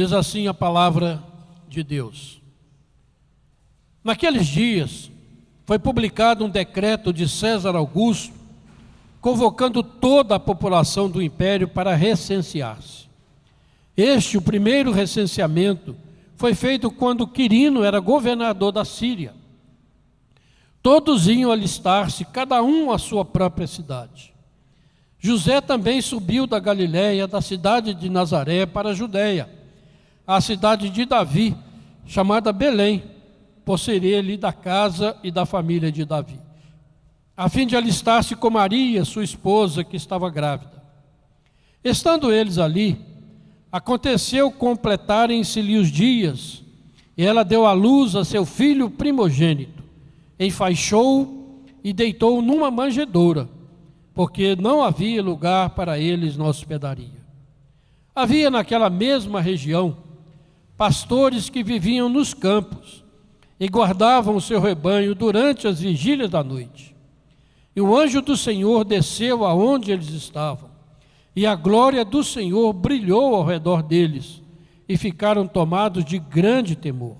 Diz assim a palavra de Deus. Naqueles dias, foi publicado um decreto de César Augusto, convocando toda a população do império para recensear-se. O primeiro recenseamento, foi feito quando Quirino era governador da Síria. Todos iam alistar-se, cada um à sua própria cidade. José também subiu da Galiléia, da cidade de Nazaré, para a Judéia, a cidade de Davi, chamada Belém, por ser ele da casa e da família de Davi, a fim de alistar-se com Maria, sua esposa, que estava grávida. Estando eles ali, aconteceu completarem-se-lhe os dias, e ela deu à luz a seu filho primogênito, enfaixou-o e deitou numa manjedoura, porque não havia lugar para eles na hospedaria. Havia naquela mesma região pastores que viviam nos campos e guardavam o seu rebanho durante as vigílias da noite. E o anjo do Senhor desceu aonde eles estavam, e a glória do Senhor brilhou ao redor deles, e ficaram tomados de grande temor.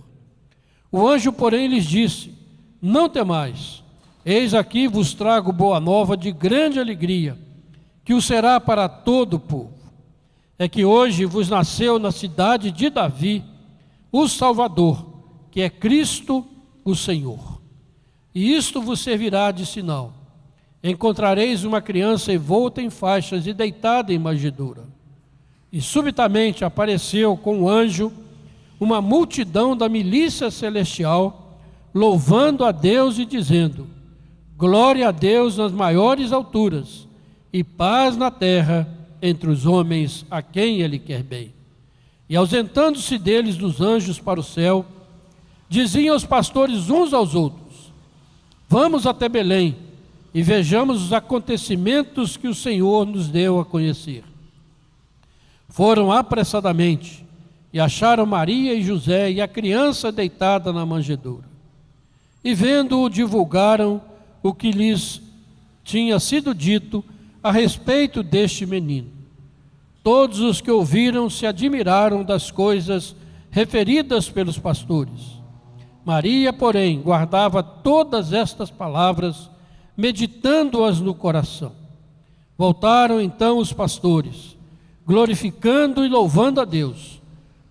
O anjo, porém, lhes disse: não temais, eis aqui vos trago boa nova de grande alegria, que o será para todo o povo. É que hoje vos nasceu na cidade de Davi o Salvador, que é Cristo o Senhor. E isto vos servirá de sinal: encontrareis uma criança envolta em faixas e deitada em manjedoura. E subitamente apareceu com o anjo uma multidão da milícia celestial, louvando a Deus e dizendo: glória a Deus nas maiores alturas, e paz na terra entre os homens a quem Ele quer bem. E ausentando-se deles dos anjos para o céu, diziam os pastores uns aos outros: vamos até Belém, e vejamos os acontecimentos que o Senhor nos deu a conhecer. Foram apressadamente, e acharam Maria e José e a criança deitada na manjedoura. E vendo-o, divulgaram o que lhes tinha sido dito a respeito deste menino. Todos os que ouviram se admiraram das coisas referidas pelos pastores. Maria, porém, guardava todas estas palavras, meditando-as no coração. Voltaram então os pastores, glorificando e louvando a Deus,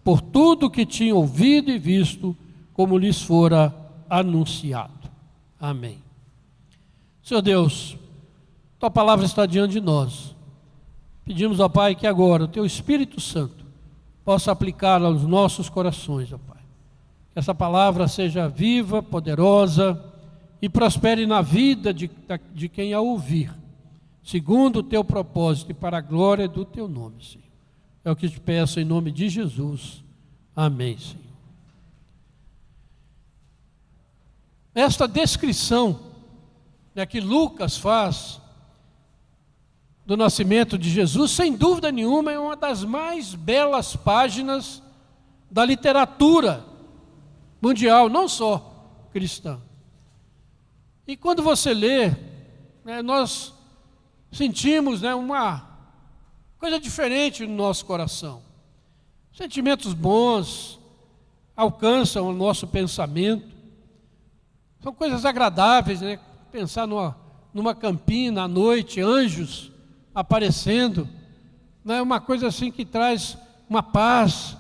por tudo que tinham ouvido e visto, como lhes fora anunciado. Amém. Senhor Deus, Tua palavra está diante de nós. Pedimos, ó Pai, que agora o Teu Espírito Santo possa aplicá-la aos nossos corações, ó Pai. Que essa palavra seja viva, poderosa e prospere na vida de quem a ouvir, segundo o Teu propósito e para a glória do Teu nome, Senhor. É o que te peço em nome de Jesus. Amém, Senhor. Esta descrição que Lucas faz do nascimento de Jesus, sem dúvida nenhuma, é uma das mais belas páginas da literatura mundial, não só cristã. E quando você lê, nós sentimos uma coisa diferente no nosso coração. Sentimentos bons alcançam o nosso pensamento. São coisas agradáveis, pensar numa campina à noite, anjos aparecendo. É uma coisa assim que traz uma paz,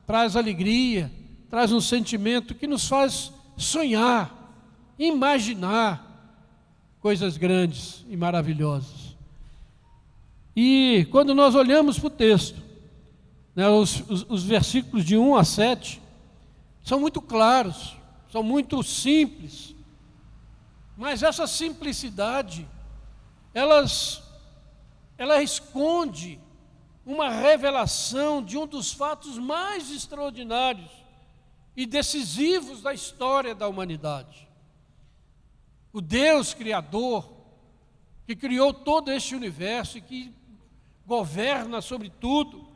traz alegria, traz um sentimento que nos faz sonhar, imaginar coisas grandes e maravilhosas. E quando nós olhamos para o texto, os versículos de 1 a 7 são muito claros, são muito simples, mas essa simplicidade, ela esconde uma revelação de um dos fatos mais extraordinários e decisivos da história da humanidade. O Deus Criador, que criou todo este universo e que governa sobre tudo,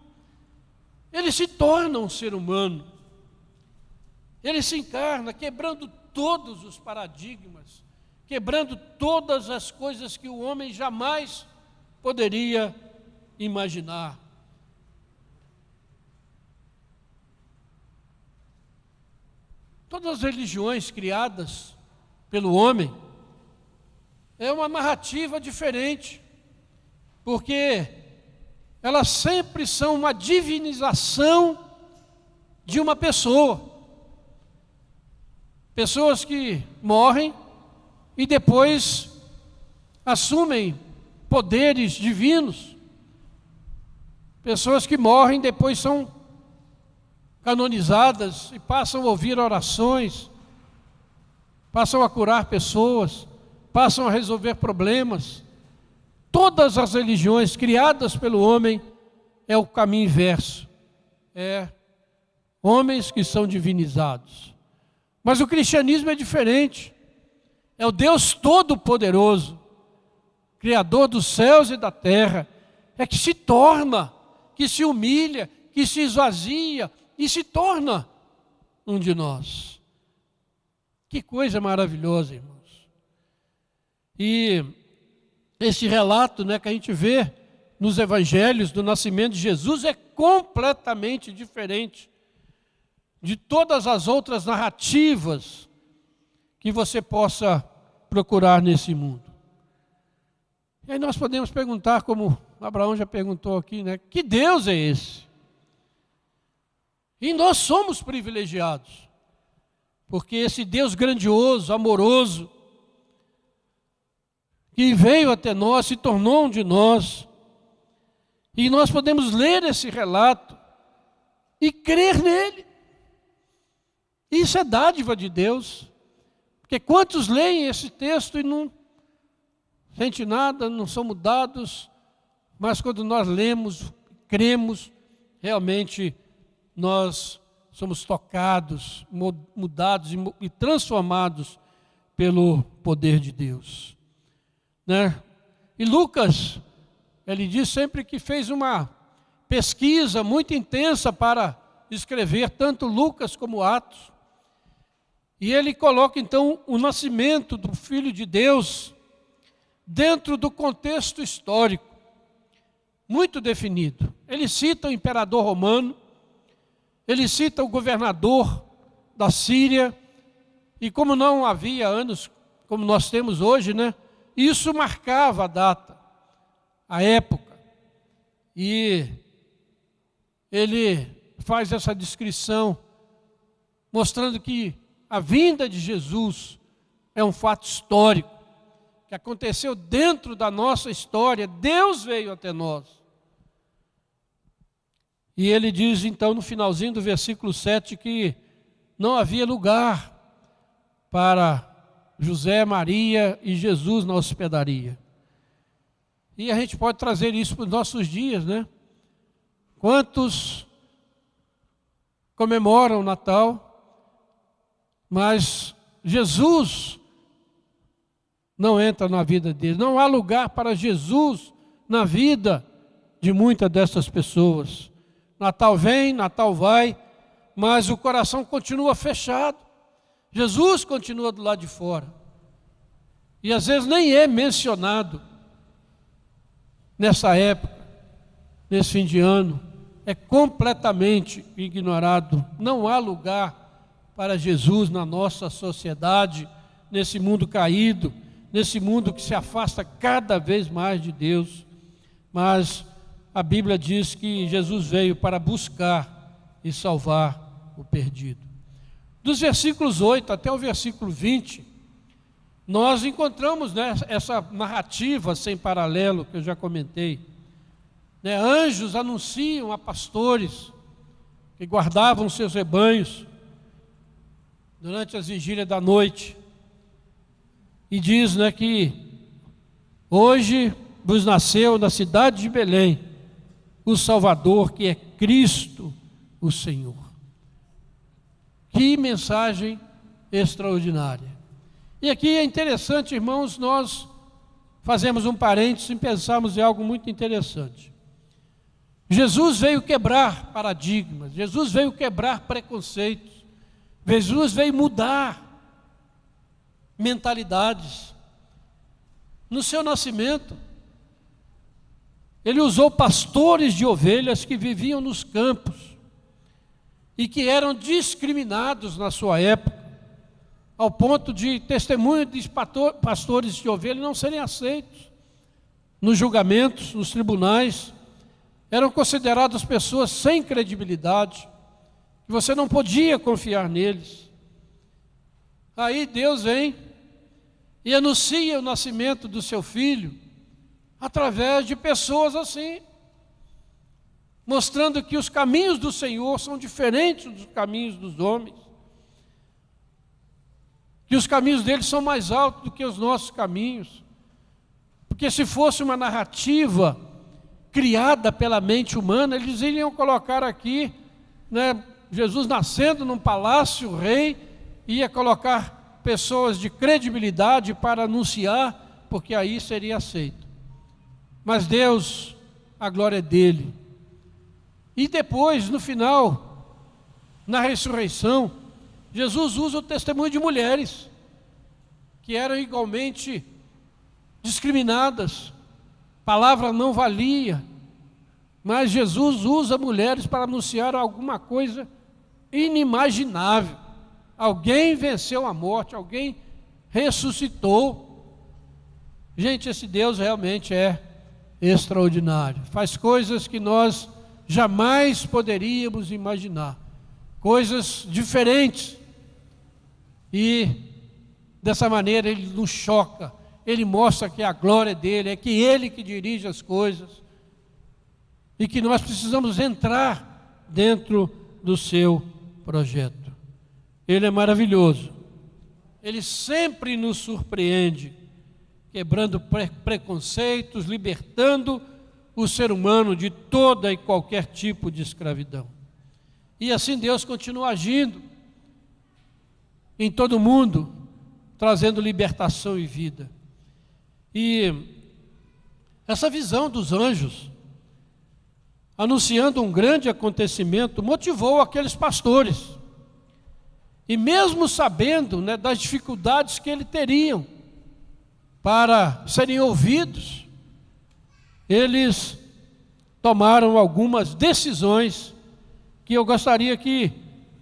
Ele se torna um ser humano. Ele se encarna, quebrando todos os paradigmas, quebrando todas as coisas que o homem jamais poderia imaginar. Todas as religiões criadas pelo homem é uma narrativa diferente, porque elas sempre são uma divinização de uma pessoa. Pessoas que morrem e depois assumem poderes divinos. Pessoas que morrem depois são canonizadas e passam a ouvir orações, passam a curar pessoas, passam a resolver problemas. Todas as religiões criadas pelo homem é o caminho inverso. É homens que são divinizados. Mas o cristianismo é diferente. É o Deus Todo-Poderoso, Criador dos céus e da terra, é que se torna, que se humilha, que se esvazia e se torna um de nós. Que coisa maravilhosa, irmãos. E esse relato, que a gente vê nos evangelhos do nascimento de Jesus é completamente diferente de todas as outras narrativas que você possa procurar nesse mundo. E aí nós podemos perguntar, como Abraão já perguntou aqui, que Deus é esse? E nós somos privilegiados, porque esse Deus grandioso, amoroso, que veio até nós, se tornou um de nós, e nós podemos ler esse relato e crer nele. Isso é dádiva de Deus, porque quantos leem esse texto e não sente nada, não são mudados, mas quando nós lemos, cremos, realmente nós somos tocados, mudados e transformados pelo poder de Deus. E Lucas, ele diz sempre que fez uma pesquisa muito intensa para escrever tanto Lucas como Atos. E ele coloca então o nascimento do Filho de Deus dentro do contexto histórico, muito definido. Ele cita o imperador romano, ele cita o governador da Síria, e como não havia anos como nós temos hoje, isso marcava a data, a época. E ele faz essa descrição, mostrando que a vinda de Jesus é um fato histórico, que aconteceu dentro da nossa história. Deus veio até nós. E ele diz então no finalzinho do versículo 7 que não havia lugar para José, Maria e Jesus na hospedaria. E a gente pode trazer isso para os nossos dias, Quantos comemoram o Natal, mas Jesus não entra na vida deles. Não há lugar para Jesus na vida de muitas dessas pessoas. Natal vem, Natal vai, mas o coração continua fechado. Jesus continua do lado de fora. E às vezes nem é mencionado nessa época, nesse fim de ano. É completamente ignorado. Não há lugar para Jesus na nossa sociedade, nesse mundo caído, nesse mundo que se afasta cada vez mais de Deus. Mas a Bíblia diz que Jesus veio para buscar e salvar o perdido. Dos versículos 8 até o versículo 20, nós encontramos essa narrativa sem paralelo que eu já comentei. Anjos anunciam a pastores que guardavam seus rebanhos durante as vigílias da noite. E diz que hoje vos nasceu na cidade de Belém o Salvador, que é Cristo o Senhor. Que mensagem extraordinária. E aqui é interessante, irmãos, nós fazemos um parênteses e pensamos em algo muito interessante. Jesus veio quebrar paradigmas, Jesus veio quebrar preconceitos, Jesus veio mudar mentalidades. No seu nascimento, ele usou pastores de ovelhas que viviam nos campos e que eram discriminados na sua época, ao ponto de testemunho de pastores de ovelhas não serem aceitos nos julgamentos, nos tribunais. Eram consideradas pessoas sem credibilidade, que você não podia confiar neles. Aí Deus vem e anuncia o nascimento do seu filho através de pessoas assim, mostrando que os caminhos do Senhor são diferentes dos caminhos dos homens, que os caminhos deles são mais altos do que os nossos caminhos, porque se fosse uma narrativa criada pela mente humana, eles iriam colocar aqui, né, Jesus nascendo num palácio, o rei ia colocar pessoas de credibilidade para anunciar, porque aí seria aceito. Mas Deus, a glória é dele. E depois, no final, na ressurreição, Jesus usa o testemunho de mulheres, que eram igualmente discriminadas, palavra não valia, mas Jesus usa mulheres para anunciar alguma coisa inimaginável. Alguém venceu a morte, alguém ressuscitou. Gente, esse Deus realmente é extraordinário, faz coisas que nós jamais poderíamos imaginar, coisas diferentes, e dessa maneira ele nos choca, ele mostra que a glória dele, é que ele que dirige as coisas, e que nós precisamos entrar dentro do seu projeto. Ele é maravilhoso, ele sempre nos surpreende, quebrando preconceitos, libertando o ser humano de toda e qualquer tipo de escravidão. E assim Deus continua agindo em todo mundo, trazendo libertação e vida. E essa visão dos anjos, anunciando um grande acontecimento, motivou aqueles pastores. E mesmo sabendo, né, das dificuldades que eles teriam para serem ouvidos, eles tomaram algumas decisões que eu gostaria que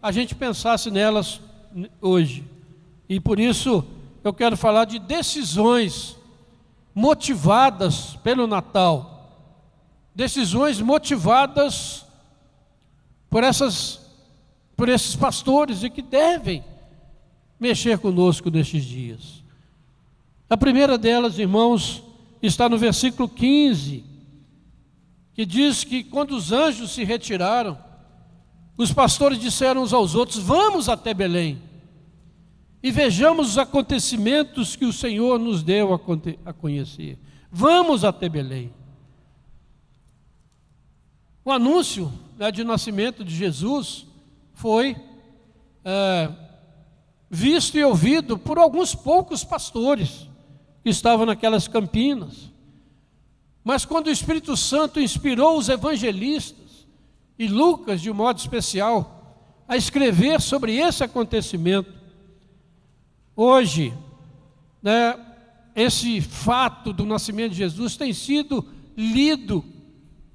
a gente pensasse nelas hoje. E por isso eu quero falar de decisões motivadas pelo Natal, decisões motivadas por esses pastores e que devem mexer conosco nestes dias. A primeira delas, irmãos, está no versículo 15, que diz que quando os anjos se retiraram, os pastores disseram uns aos outros: vamos até Belém e vejamos os acontecimentos que o Senhor nos deu a conhecer. Vamos até Belém. O anúncio, né, de nascimento de Jesus foi visto e ouvido por alguns poucos pastores que estavam naquelas campinas. Mas quando o Espírito Santo inspirou os evangelistas, e Lucas de modo especial, a escrever sobre esse acontecimento, hoje, né, esse fato do nascimento de Jesus tem sido lido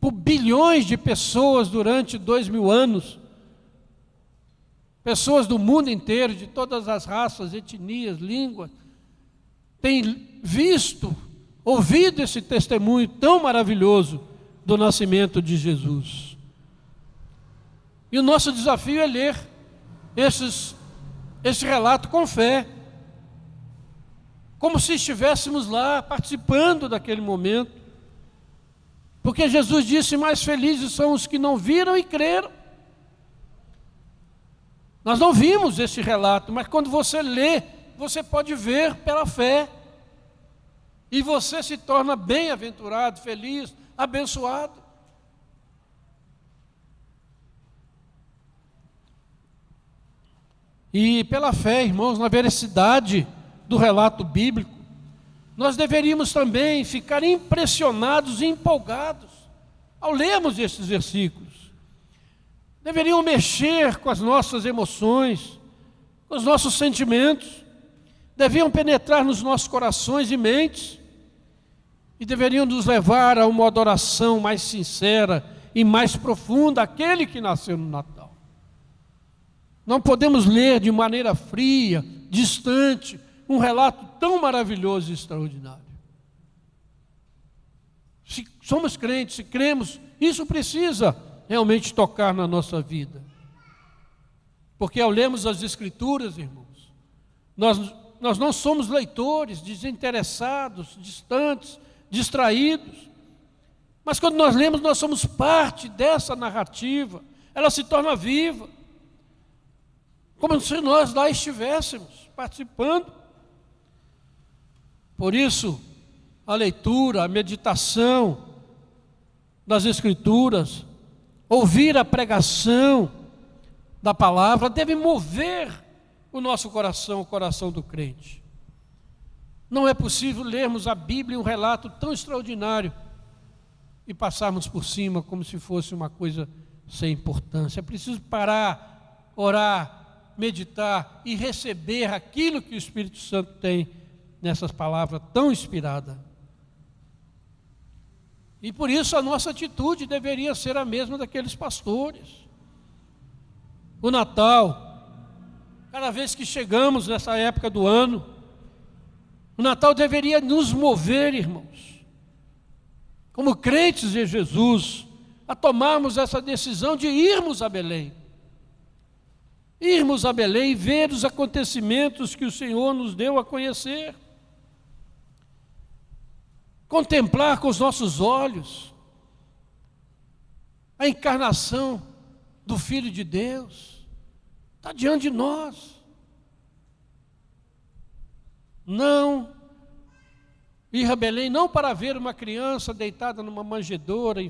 por bilhões de pessoas durante 2000 anos, pessoas do mundo inteiro, de todas as raças, etnias, línguas, têm visto, ouvido esse testemunho tão maravilhoso do nascimento de Jesus. E o nosso desafio é ler esse relato com fé, como se estivéssemos lá participando daquele momento, porque Jesus disse: mais felizes são os que não viram e creram. Nós não vimos esse relato, mas quando você lê, você pode ver pela fé, e você se torna bem-aventurado, feliz, abençoado. E pela fé, irmãos, na veracidade do relato bíblico, nós deveríamos também ficar impressionados e empolgados ao lermos esses versículos. Deveriam mexer com as nossas emoções, com os nossos sentimentos, deviam penetrar nos nossos corações e mentes, e deveriam nos levar a uma adoração mais sincera e mais profunda àquele que nasceu no Natal. Não podemos ler de maneira fria, distante, um relato tão maravilhoso e extraordinário. Se somos crentes, se cremos, isso precisa realmente tocar na nossa vida. Porque ao lermos as Escrituras, irmãos, nós não somos leitores desinteressados, distantes, distraídos. Mas quando nós lemos, nós somos parte dessa narrativa. Ela se torna viva. Como se nós lá estivéssemos participando. Por isso, a leitura, a meditação das Escrituras, ouvir a pregação da palavra, deve mover o nosso coração, o coração do crente. Não é possível lermos a Bíblia, um relato tão extraordinário, e passarmos por cima como se fosse uma coisa sem importância. É preciso parar, orar, meditar e receber aquilo que o Espírito Santo tem nessas palavras tão inspiradas. E por isso a nossa atitude deveria ser a mesma daqueles pastores. O Natal, cada vez que chegamos nessa época do ano, o Natal deveria nos mover, irmãos, como crentes em Jesus, a tomarmos essa decisão de irmos a Belém. Irmos a Belém e ver os acontecimentos que o Senhor nos deu a conhecer. Contemplar com os nossos olhos a encarnação do Filho de Deus. Está diante de nós. Não ir a Belém, não para ver uma criança deitada numa manjedoura,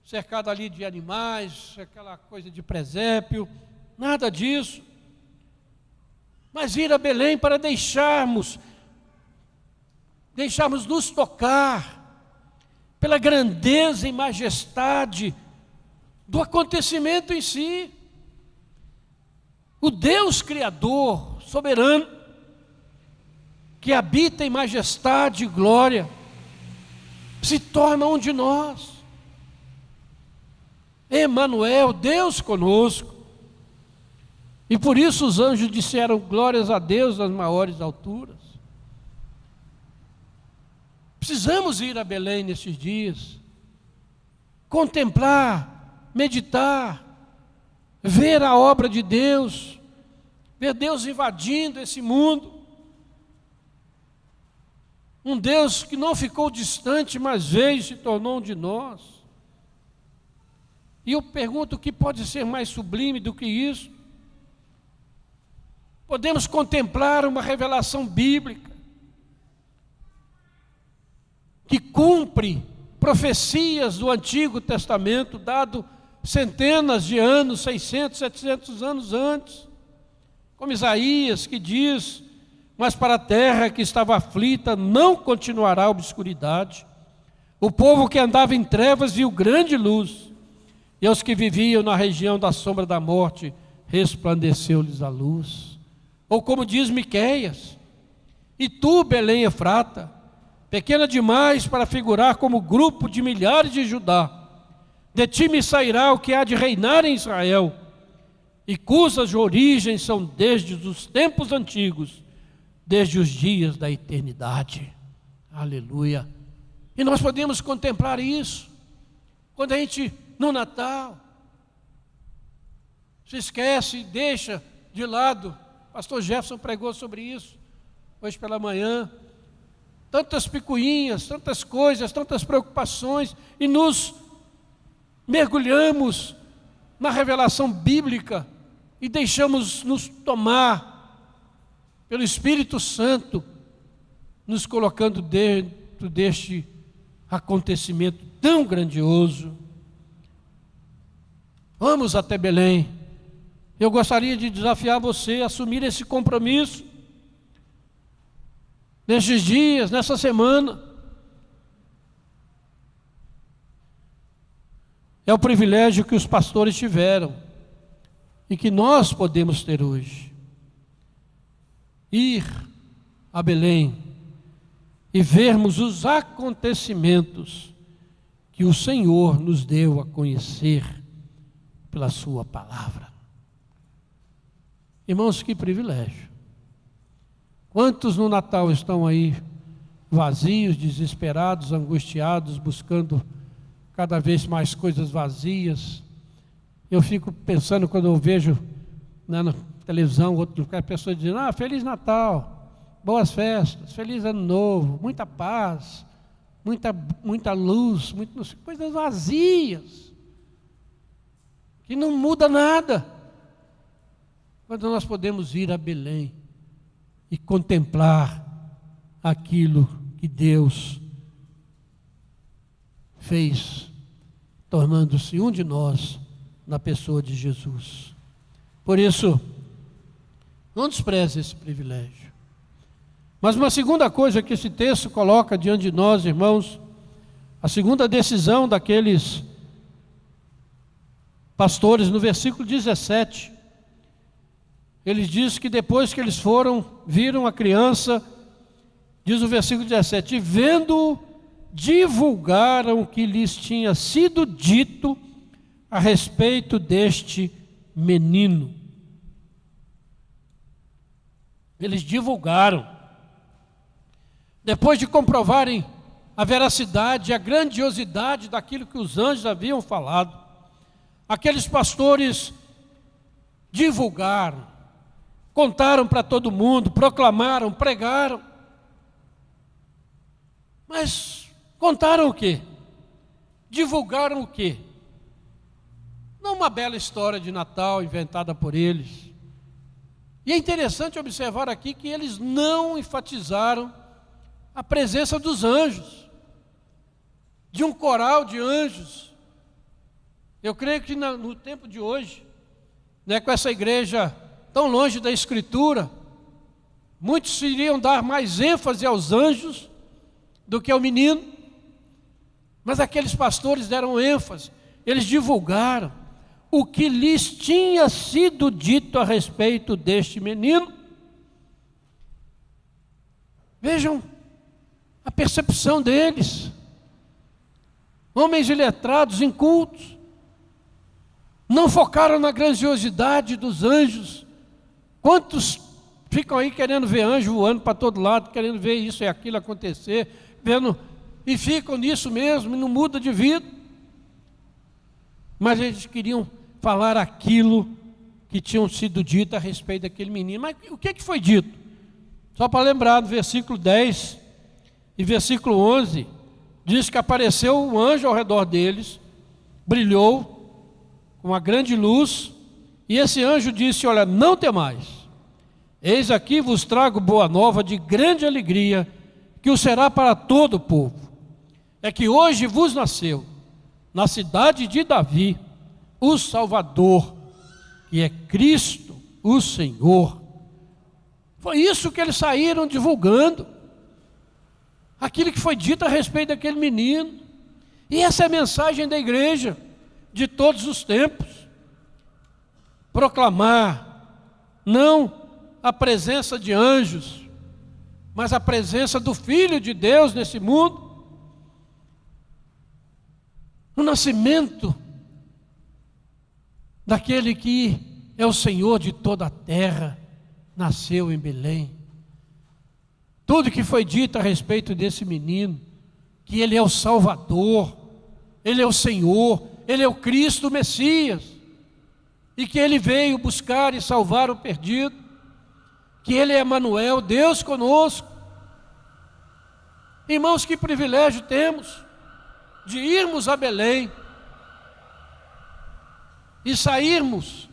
cercada ali de animais, aquela coisa de presépio, nada disso. Mas ir a Belém para deixarmos nos tocar pela grandeza e majestade do acontecimento em si. O Deus Criador, soberano, que habita em majestade e glória, se torna um de nós. Emanuel, Deus conosco. E por isso os anjos disseram glórias a Deus nas maiores alturas. Precisamos ir a Belém nesses dias, contemplar, meditar, ver a obra de Deus, ver Deus invadindo esse mundo. Um Deus que não ficou distante, mas veio e se tornou um de nós. E eu pergunto, o que pode ser mais sublime do que isso? Podemos contemplar uma revelação bíblica que cumpre profecias do Antigo Testamento, dado centenas de anos, 600, 700 anos antes, como Isaías, que diz: mas para a terra que estava aflita não continuará a obscuridade. O povo que andava em trevas viu grande luz, e aos que viviam na região da sombra da morte resplandeceu-lhes a luz. Ou como diz Miqueias: e tu, Belém Efrata, pequena demais para figurar como grupo de milhares de Judá, de ti me sairá o que há de reinar em Israel, e cujas origens são desde os tempos antigos, desde os dias da eternidade. Aleluia. E nós podemos contemplar isso quando a gente, no Natal, se esquece, deixa de lado. Pastor Jefferson pregou sobre isso hoje pela manhã. Tantas picuinhas, tantas coisas, tantas preocupações, e nos mergulhamos na revelação bíblica e deixamos nos tomar pelo Espírito Santo, nos colocando dentro deste acontecimento tão grandioso. Vamos até Belém. Eu gostaria de desafiar você a assumir esse compromisso nesses dias, nessa semana. É o privilégio que os pastores tiveram e que nós podemos ter hoje. Ir a Belém e vermos os acontecimentos que o Senhor nos deu a conhecer pela sua palavra. Irmãos, que privilégio. Quantos no Natal estão aí vazios, desesperados, angustiados, buscando cada vez mais coisas vazias? Eu fico pensando quando eu vejo na televisão, outro lugar, pessoas dizendo: Feliz Natal, boas festas, Feliz Ano Novo, muita paz, muita luz, coisas vazias, que não muda nada. Quando nós podemos ir a Belém e contemplar aquilo que Deus fez, tornando-se um de nós na pessoa de Jesus. Por isso, não despreze esse privilégio. Mas uma segunda coisa que esse texto coloca diante de nós, irmãos, a segunda decisão daqueles pastores, no versículo 17, eles dizem que depois que eles viram a criança, diz o versículo 17, e vendo-o, divulgaram o que lhes tinha sido dito a respeito deste menino. Eles divulgaram. Depois de comprovarem a veracidade e a grandiosidade daquilo que os anjos haviam falado, aqueles pastores divulgaram, contaram para todo mundo, proclamaram, pregaram. Mas contaram o quê? Divulgaram o quê? Não uma bela história de Natal inventada por eles. E é interessante observar aqui que eles não enfatizaram a presença dos anjos, de um coral de anjos. Eu creio que no tempo de hoje, com essa igreja tão longe da Escritura, muitos iriam dar mais ênfase aos anjos do que ao menino. Mas aqueles pastores deram ênfase, eles divulgaram o que lhes tinha sido dito a respeito deste menino. Vejam a percepção deles, homens iletrados, incultos, não focaram na grandiosidade dos anjos. Quantos ficam aí querendo ver anjo voando para todo lado, querendo ver isso e aquilo acontecer, e ficam nisso mesmo, e não muda de vida. Mas eles queriam falar aquilo que tinham sido dito a respeito daquele menino. Mas o que foi dito? Só para lembrar, no versículo 10 e versículo 11, diz que apareceu um anjo ao redor deles, brilhou com uma grande luz, e esse anjo disse: olha, não temais, eis aqui vos trago boa nova de grande alegria, que o será para todo o povo. É que hoje vos nasceu, na cidade de Davi, o Salvador, que é Cristo, o Senhor. Foi isso que eles saíram divulgando, aquilo que foi dito a respeito daquele menino. E essa é a mensagem da igreja de todos os tempos: proclamar não a presença de anjos, mas a presença do Filho de Deus nesse mundo. O nascimento daquele que é o Senhor de toda a terra nasceu em Belém. Tudo que foi dito a respeito desse menino, que ele é o Salvador, ele é o Senhor, ele é o Cristo, o Messias, e que ele veio buscar e salvar o perdido, que ele é Emanuel, Deus conosco. Irmãos, que privilégio temos de irmos a Belém e sairmos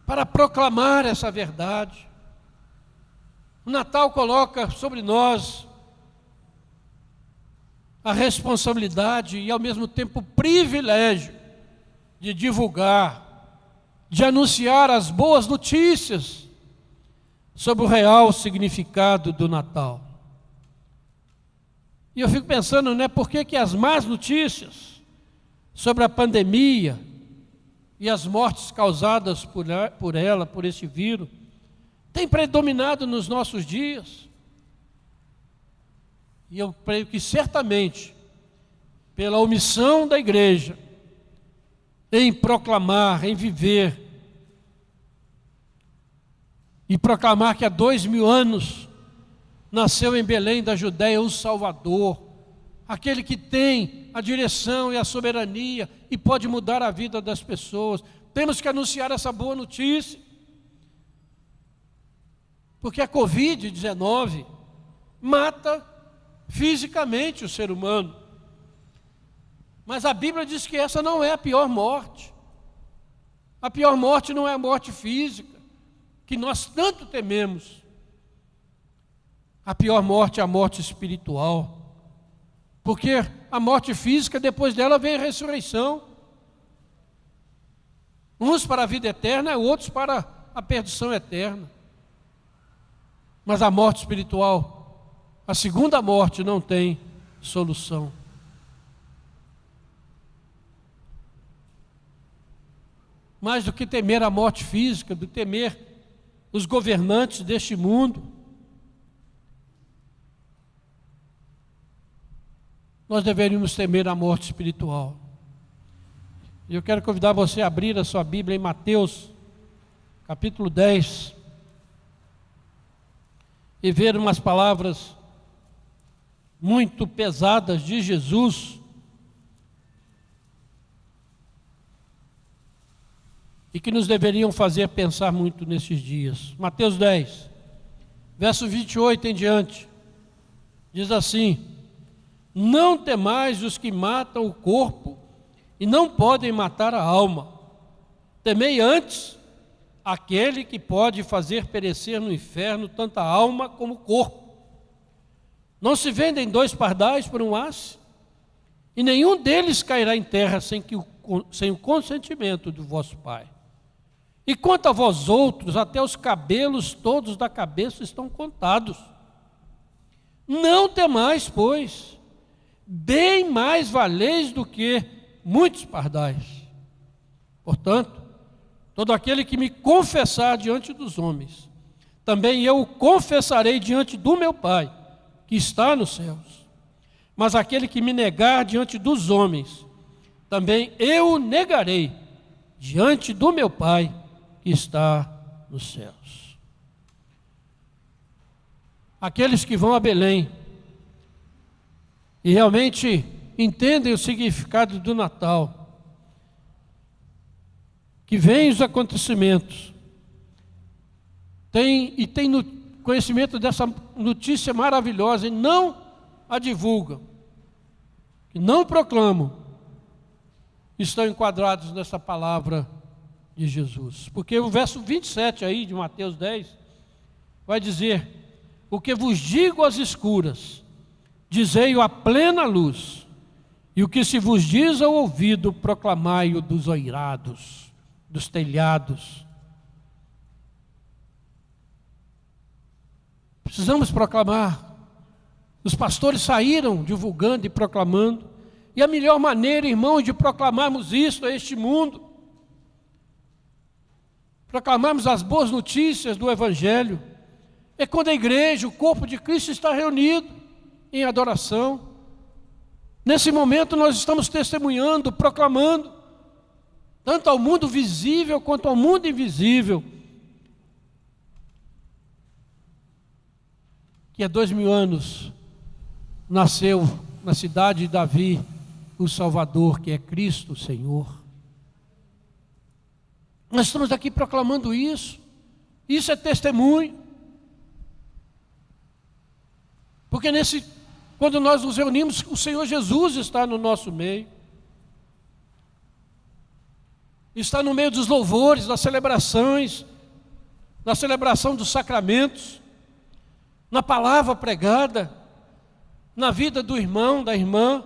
para proclamar essa verdade. O Natal coloca sobre nós a responsabilidade e ao mesmo tempo o privilégio de divulgar, de anunciar as boas notícias sobre o real significado do Natal. E eu fico pensando, por que as más notícias sobre a pandemia e as mortes causadas por ela, por esse vírus, têm predominado nos nossos dias? E eu creio que certamente, pela omissão da igreja, em proclamar, em viver, e proclamar que há 2000 anos nasceu em Belém da Judéia o Salvador, aquele que tem a direção e a soberania e pode mudar a vida das pessoas. Temos que anunciar essa boa notícia, porque a Covid-19 mata fisicamente o ser humano, mas a Bíblia diz que essa não é a pior morte. A pior morte não é a morte física, que nós tanto tememos. A pior morte é a morte espiritual, porque a morte física, depois dela vem a ressurreição. Uns para a vida eterna, outros para a perdição eterna. Mas a morte espiritual, a segunda morte, não tem solução. Mais do que temer a morte física, do temer os governantes deste mundo, nós deveríamos temer a morte espiritual. E eu quero convidar você a abrir a sua Bíblia em Mateus, capítulo 10, e ver umas palavras muito pesadas de Jesus, e que nos deveriam fazer pensar muito nesses dias. Mateus 10, verso 28 em diante, diz assim: não temais os que matam o corpo e não podem matar a alma. Temei antes aquele que pode fazer perecer no inferno tanto a alma como o corpo. Não se vendem 2 pardais por um asse? E nenhum deles cairá em terra sem o consentimento do vosso Pai. E quanto a vós outros, até os cabelos todos da cabeça estão contados. Não temais, pois, bem mais valeis do que muitos pardais. Portanto, todo aquele que me confessar diante dos homens, também eu o confessarei diante do meu Pai, que está nos céus. Mas aquele que me negar diante dos homens, também eu o negarei diante do meu Pai, que está nos céus. Aqueles que vão a Belém e realmente entendem o significado do Natal, que veem os acontecimentos, tem conhecimento dessa notícia maravilhosa e não a divulgam, que não proclamam, estão enquadrados nessa palavra de Jesus. Porque o verso 27 aí de Mateus 10 vai dizer: o que vos digo às escuras, dizei-o à plena luz, e o que se vos diz ao ouvido, proclamai-o dos oirados, dos telhados. Precisamos proclamar. Os pastores saíram divulgando e proclamando, e a melhor maneira, irmãos, de proclamarmos isso a este mundo, proclamarmos as boas notícias do Evangelho, é quando a igreja, o corpo de Cristo, está reunido em adoração. Nesse momento nós estamos testemunhando, proclamando, tanto ao mundo visível quanto ao mundo invisível, que há 2000 anos nasceu na cidade de Davi o Salvador, que é Cristo, o Senhor. Nós estamos aqui proclamando isso. Isso é testemunho. Porque quando nós nos reunimos, o Senhor Jesus está no nosso meio. Está no meio dos louvores, das celebrações, na celebração dos sacramentos, na palavra pregada, na vida do irmão, da irmã,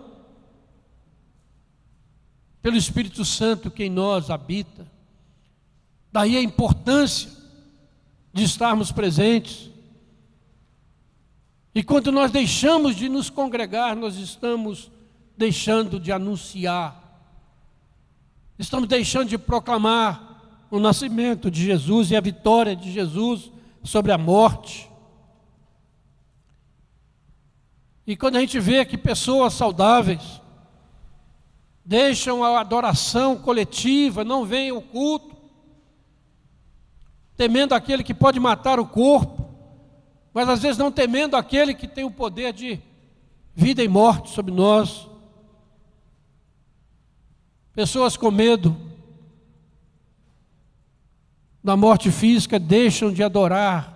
pelo Espírito Santo que em nós habita. Daí a importância de estarmos presentes. E quando nós deixamos de nos congregar, nós estamos deixando de anunciar, estamos deixando de proclamar o nascimento de Jesus e a vitória de Jesus sobre a morte. E quando a gente vê que pessoas saudáveis deixam a adoração coletiva, não vêm ao culto, temendo aquele que pode matar o corpo, mas às vezes não temendo aquele que tem o poder de vida e morte sobre nós. Pessoas com medo da morte física deixam de adorar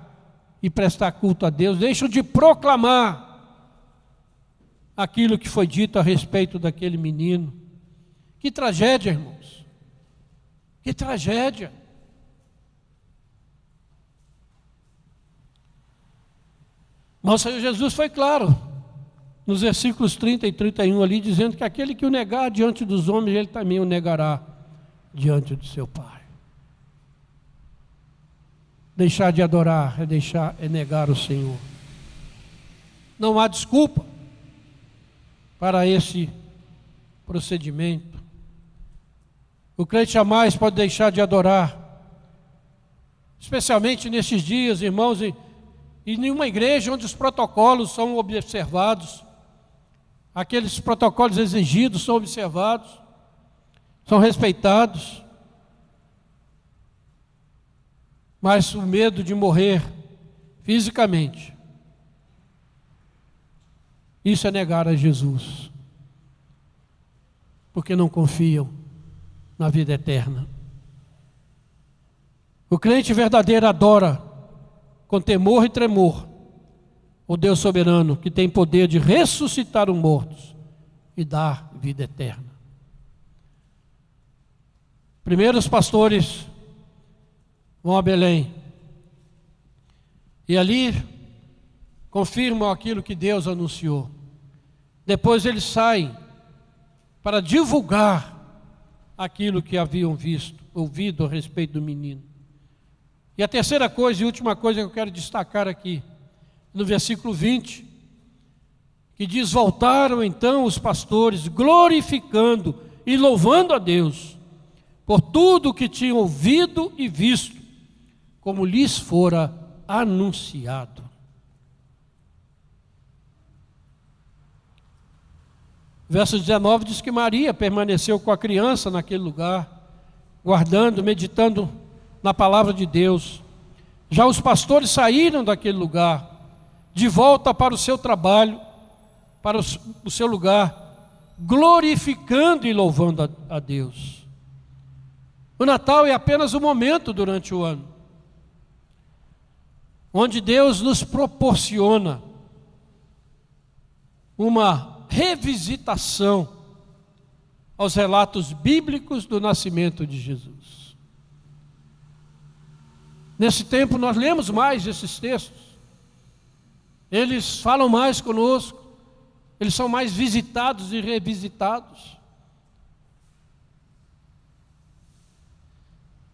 e prestar culto a Deus, deixam de proclamar aquilo que foi dito a respeito daquele menino. Que tragédia, irmãos! Que tragédia! Mas o Senhor Jesus foi claro, nos versículos 30 e 31 ali, dizendo que aquele que o negar diante dos homens, ele também o negará diante do seu Pai. Deixar de adorar é negar o Senhor. Não há desculpa para esse procedimento. O crente jamais pode deixar de adorar, especialmente nesses dias, irmãos, e em uma igreja onde os protocolos são observados, aqueles protocolos exigidos são observados, são respeitados, mas o medo de morrer fisicamente, isso é negar a Jesus, porque não confiam na vida eterna. O crente verdadeiro adora com temor e tremor o Deus soberano, que tem poder de ressuscitar os mortos e dar vida eterna. Primeiro os pastores vão a Belém e ali confirmam aquilo que Deus anunciou. Depois eles saem para divulgar aquilo que haviam ouvido a respeito do menino. E a terceira coisa e última coisa que eu quero destacar aqui, no versículo 20, que diz: voltaram então os pastores, glorificando e louvando a Deus, por tudo o que tinham ouvido e visto, como lhes fora anunciado. Verso 19 diz que Maria permaneceu com a criança naquele lugar, guardando, meditando na palavra de Deus. Já os pastores saíram daquele lugar, de volta para o seu trabalho, para o seu lugar, glorificando e louvando a Deus. O Natal é apenas um momento durante o ano, onde Deus nos proporciona uma revisitação aos relatos bíblicos do nascimento de Jesus. Nesse tempo nós lemos mais esses textos, eles falam mais conosco, eles são mais visitados e revisitados.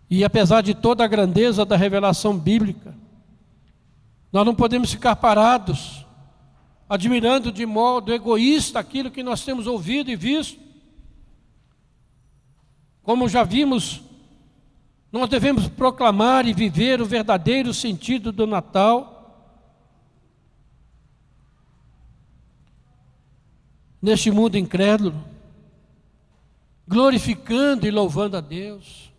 E apesar de toda a grandeza da revelação bíblica, nós não podemos ficar parados, admirando de modo egoísta aquilo que nós temos ouvido e visto. Como já vimos, nós devemos proclamar e viver o verdadeiro sentido do Natal. Neste mundo incrédulo, glorificando e louvando a Deus.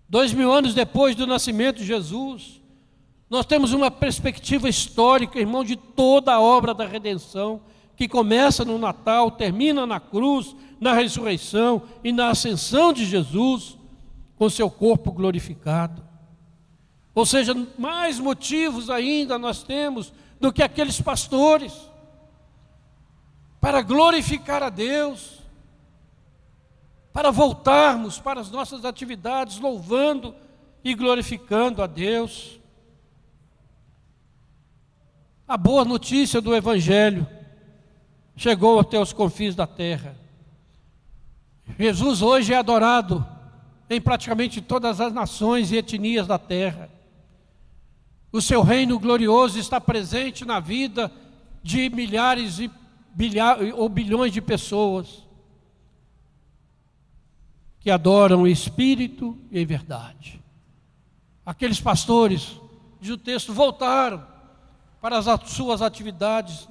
2000 anos depois do nascimento de Jesus, nós temos uma perspectiva histórica, irmão, de toda a obra da redenção, que começa no Natal, termina na cruz, na ressurreição e na ascensão de Jesus, com seu corpo glorificado. Ou seja, mais motivos ainda nós temos do que aqueles pastores, para glorificar a Deus, para voltarmos para as nossas atividades, louvando e glorificando a Deus. A boa notícia do Evangelho chegou até os confins da terra. Jesus hoje é adorado em praticamente todas as nações e etnias da terra. O seu reino glorioso está presente na vida de milhares ou bilhões de pessoas que adoram em espírito e em verdade. Aqueles pastores, diz o texto, voltaram para as suas atividades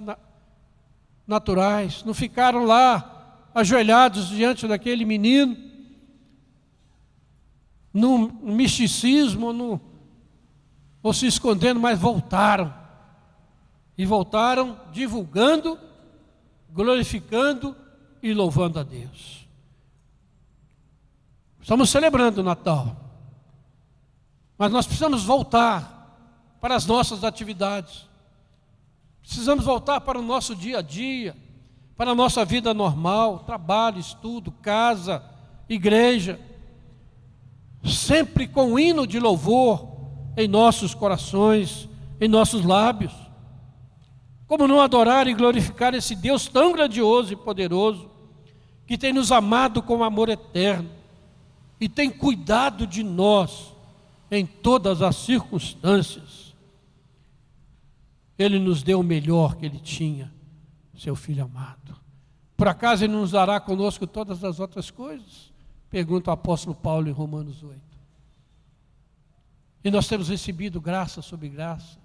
naturais, não ficaram lá ajoelhados diante daquele menino, no misticismo, ou se escondendo, mas voltaram e voltaram divulgando, glorificando e louvando a Deus. Estamos celebrando o Natal, mas nós precisamos voltar para as nossas atividades. Precisamos voltar para o nosso dia a dia, para a nossa vida normal, trabalho, estudo, casa, igreja, sempre com um hino de louvor em nossos corações, em nossos lábios. Como não adorar e glorificar esse Deus tão grandioso e poderoso, que tem nos amado com amor eterno e tem cuidado de nós em todas as circunstâncias. Ele nos deu o melhor que Ele tinha, seu Filho amado. Por acaso Ele nos dará conosco todas as outras coisas? Pergunta o apóstolo Paulo em Romanos 8. E nós temos recebido graça sobre graça.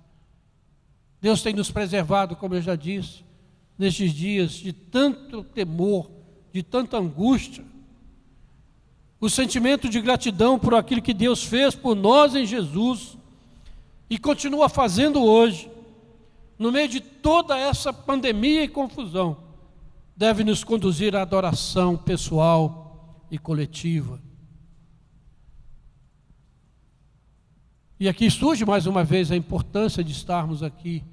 Deus tem nos preservado, como eu já disse, nestes dias de tanto temor, de tanta angústia. O sentimento de gratidão por aquilo que Deus fez por nós em Jesus e continua fazendo hoje, no meio de toda essa pandemia e confusão, deve nos conduzir à adoração pessoal e coletiva. E aqui surge mais uma vez a importância de estarmos aqui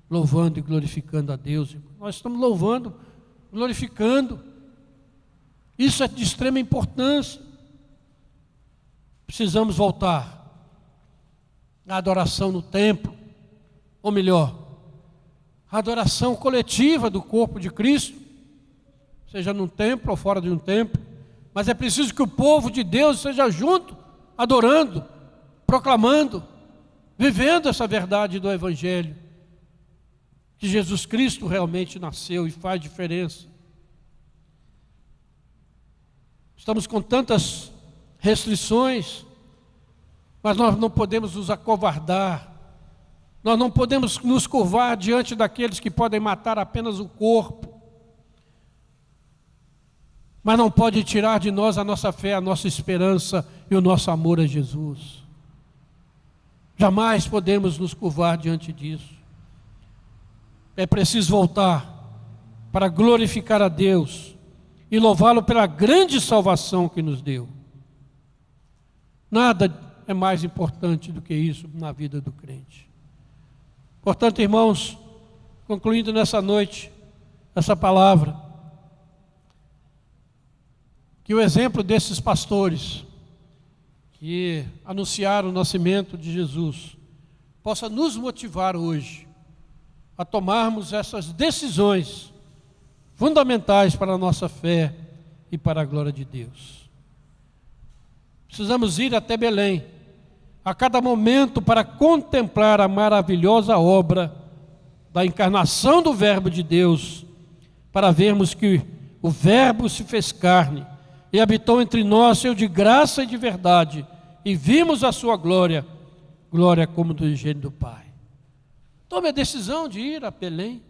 louvando e glorificando a Deus. Nós estamos louvando, glorificando. Isso é de extrema importância. Precisamos voltar à adoração no templo, ou melhor, a adoração coletiva do corpo de Cristo, seja num templo ou fora de um templo, mas é preciso que o povo de Deus esteja junto, adorando, proclamando, vivendo essa verdade do Evangelho, que Jesus Cristo realmente nasceu e faz diferença. Estamos com tantas restrições, mas nós não podemos nos acovardar, nós não podemos nos curvar diante daqueles que podem matar apenas o corpo, mas não pode tirar de nós a nossa fé, a nossa esperança e o nosso amor a Jesus. Jamais podemos nos curvar diante disso. É preciso voltar para glorificar a Deus e louvá-lo pela grande salvação que nos deu. Nada é mais importante do que isso na vida do crente. Portanto, irmãos, concluindo nessa noite essa palavra, que o exemplo desses pastores que anunciaram o nascimento de Jesus possa nos motivar hoje a tomarmos essas decisões fundamentais para a nossa fé e para a glória de Deus. Precisamos ir até Belém a cada momento para contemplar a maravilhosa obra da encarnação do Verbo de Deus, para vermos que o Verbo se fez carne e habitou entre nós, cheio de graça e de verdade, e vimos a sua glória, glória como do engenho do Pai. Tome a decisão de ir a Belém,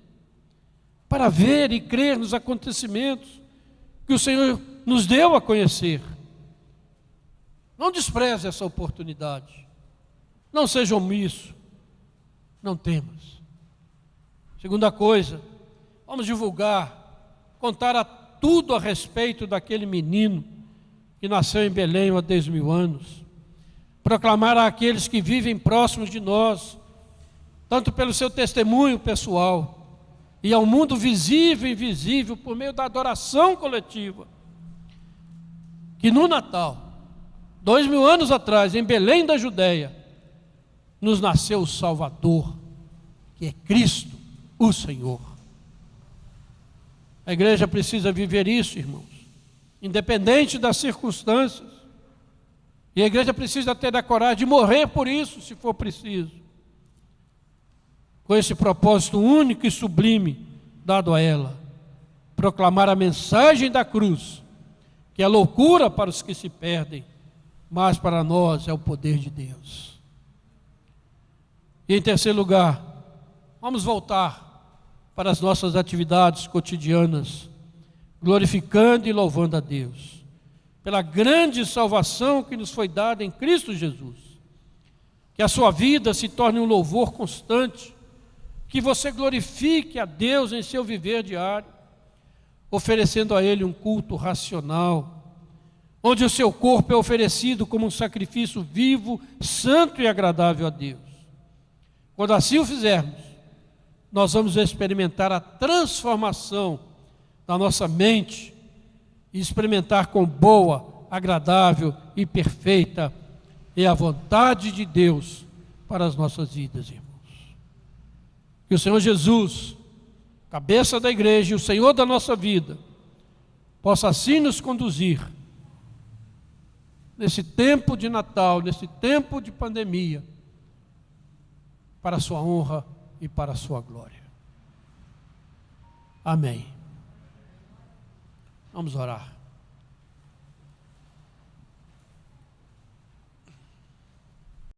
para ver e crer nos acontecimentos que o Senhor nos deu a conhecer. Não despreze essa oportunidade, não seja omisso, não temas. Segunda coisa, vamos divulgar, contar tudo a respeito daquele menino que nasceu em Belém há 10.000 anos. Proclamar àqueles que vivem próximos de nós, tanto pelo seu testemunho pessoal, e ao mundo visível e invisível, por meio da adoração coletiva, que no Natal, 2.000 anos atrás, em Belém da Judéia, nos nasceu o Salvador, que é Cristo, o Senhor. A igreja precisa viver isso, irmãos, independente das circunstâncias. E a igreja precisa ter a coragem de morrer por isso, se for preciso, com esse propósito único e sublime dado a ela: proclamar a mensagem da cruz, que é loucura para os que se perdem, mas para nós é o poder de Deus. E em terceiro lugar, vamos voltar para as nossas atividades cotidianas, glorificando e louvando a Deus pela grande salvação que nos foi dada em Cristo Jesus. Que a sua vida se torne um louvor constante, que você glorifique a Deus em seu viver diário, oferecendo a Ele um culto racional, onde o seu corpo é oferecido como um sacrifício vivo, santo e agradável a Deus. Quando assim o fizermos, nós vamos experimentar a transformação da nossa mente e experimentar com boa, agradável e perfeita é a vontade de Deus para as nossas vidas, irmãos. Que o Senhor Jesus, cabeça da igreja e o Senhor da nossa vida, possa assim nos conduzir nesse tempo de Natal, nesse tempo de pandemia, para a sua honra e para a sua glória. Amém. Vamos orar.